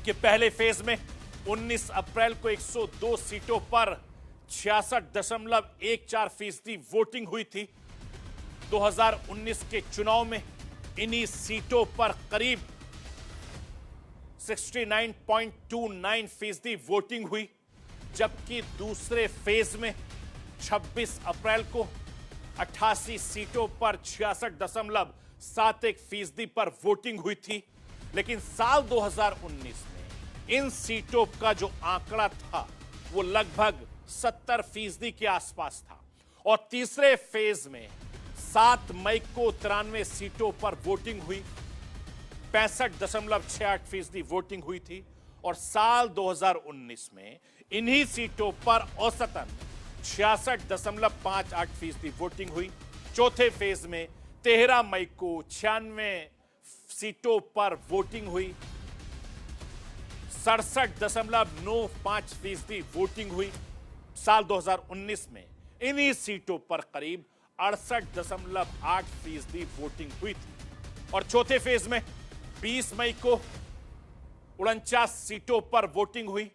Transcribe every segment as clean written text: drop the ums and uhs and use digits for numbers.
कि पहले फेज में 19 अप्रैल को 102 सीटों पर 66.14% वोटिंग हुई थी। 2019 के चुनाव में इन्हीं सीटों पर करीब 69.29% वोटिंग हुई, जबकि दूसरे फेज में 26 अप्रैल को 88 सीटों पर 66.71% पर वोटिंग हुई थी। लेकिन साल 2019 में इन सीटों का जो आंकड़ा था वो लगभग 70% के आसपास था और तीसरे फेज में 7 मई को 93 सीटों पर वोटिंग हुई, 65.68% वोटिंग हुई थी और साल 2019 में इन्हीं सीटों पर औसतन 66.58% वोटिंग हुई। चौथे फेज में 13 मई को 96 सीटों पर वोटिंग हुई, 67.95% वोटिंग हुई। साल 2019 में इन्हीं सीटों पर करीब 68.8% वोटिंग हुई थी और चौथे फेज में 20 मई को 49 सीटों पर वोटिंग हुई,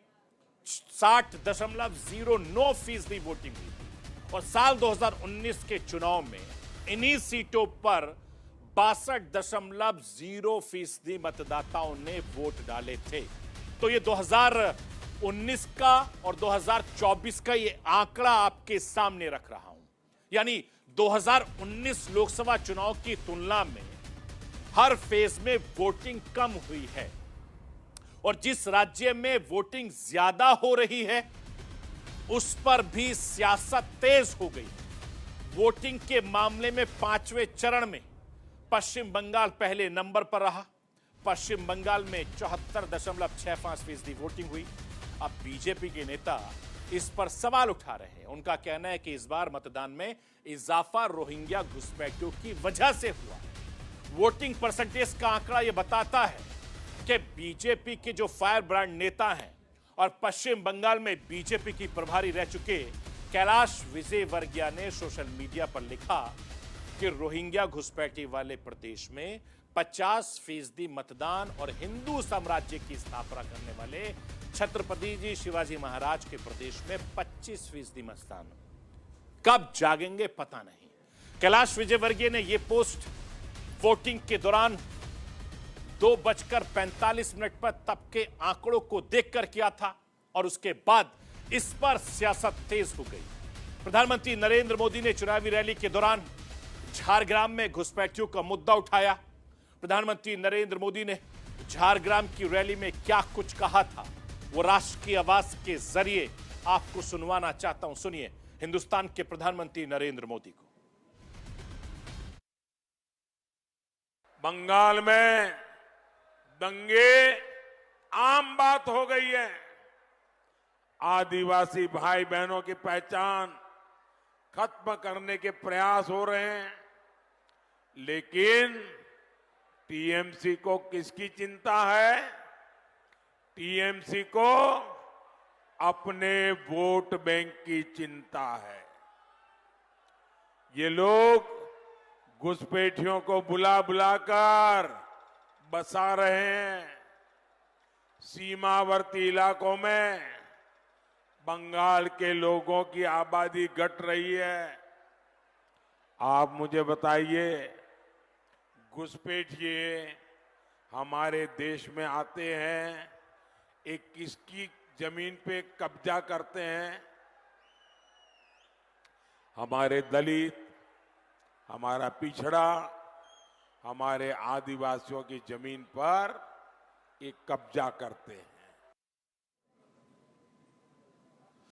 60.09% वोटिंग हुई और साल 2019 के चुनाव में इन्हीं सीटों पर 62.0% मतदाताओं ने वोट डाले थे। तो ये 2019 का और 2024 का ये आंकड़ा आपके सामने रख रहा हूं। यानी 2019 लोकसभा चुनाव की तुलना में हर फेज में वोटिंग कम हुई है और जिस राज्य में वोटिंग ज्यादा हो रही है उस पर भी सियासत तेज हो गई। वोटिंग के मामले में 5वें चरण में पश्चिम बंगाल पहले नंबर पर रहा। पश्चिम बंगाल में 74.65% वोटिंग हुई। अब बीजेपी के नेता इस पर सवाल उठा रहे हैं। उनका कहना है कि इस बार मतदान में इजाफा रोहिंग्या घुसपैठियों की वजह से हुआ। वोटिंग परसेंटेज का आंकड़ा यह बताता है कि बीजेपी के जो फायर ब्रांड नेता हैं और पश्चिम बंगाल में बीजेपी की प्रभारी रह चुके कैलाश विजयवर्गीय ने सोशल मीडिया पर लिखा कि रोहिंग्या घुसपैठी वाले प्रदेश में 50% मतदान और हिंदू साम्राज्य की स्थापना करने वाले छत्रपति जी शिवाजी महाराज के प्रदेश में 25% मतदान। कब जागेंगे पता नहीं। कैलाश विजयवर्गीय ने यह पोस्ट वोटिंग के दौरान 2:45 पर तब के आंकड़ों को देखकर किया था और उसके बाद इस पर सियासत तेज हो गई। प्रधानमंत्री नरेंद्र मोदी ने चुनावी रैली के दौरान झारग्राम में घुसपैठियों का मुद्दा उठाया। प्रधानमंत्री नरेंद्र मोदी ने झारग्राम की रैली में क्या कुछ कहा था वो राष्ट्र की आवाज के जरिए आपको सुनवाना चाहता हूं। सुनिए हिंदुस्तान के प्रधानमंत्री नरेंद्र मोदी को। बंगाल में दंगे आम बात हो गई है। आदिवासी भाई बहनों की पहचान खत्म करने के प्रयास हो रहे हैं, लेकिन टीएमसी को किसकी चिंता है? टीएमसी को अपने वोट बैंक की चिंता है। ये लोग घुसपैठियों को बुला बुलाकर बसा रहे हैं। सीमावर्ती इलाकों में बंगाल के लोगों की आबादी घट रही है। आप मुझे बताइए, घुसपैठिए हमारे देश में आते हैं, एक किसकी जमीन पे कब्जा करते हैं? हमारे दलित, हमारा पिछड़ा, हमारे आदिवासियों की जमीन पर एक कब्जा करते हैं।